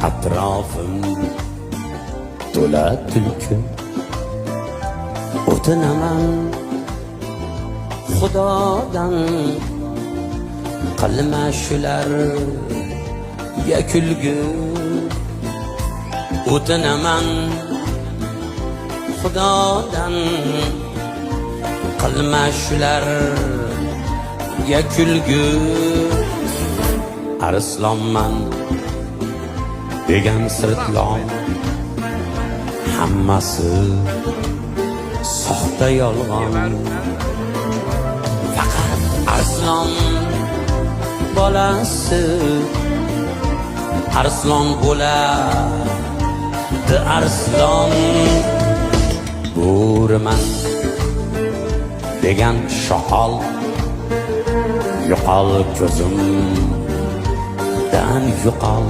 Atrofim to'la tulki, o'tinaman Xudodan. Qilma shularga kulgi, o'tinaman Xudodan. Qilma shularga kulgi. Arslonman degan sirtlon, hammasi soxta yolg'on. Faqat arslon bolasi arslon bo'ladi, arslon. Bo'riman degan shoqol, yo'qol ko'zimdan yo'qol.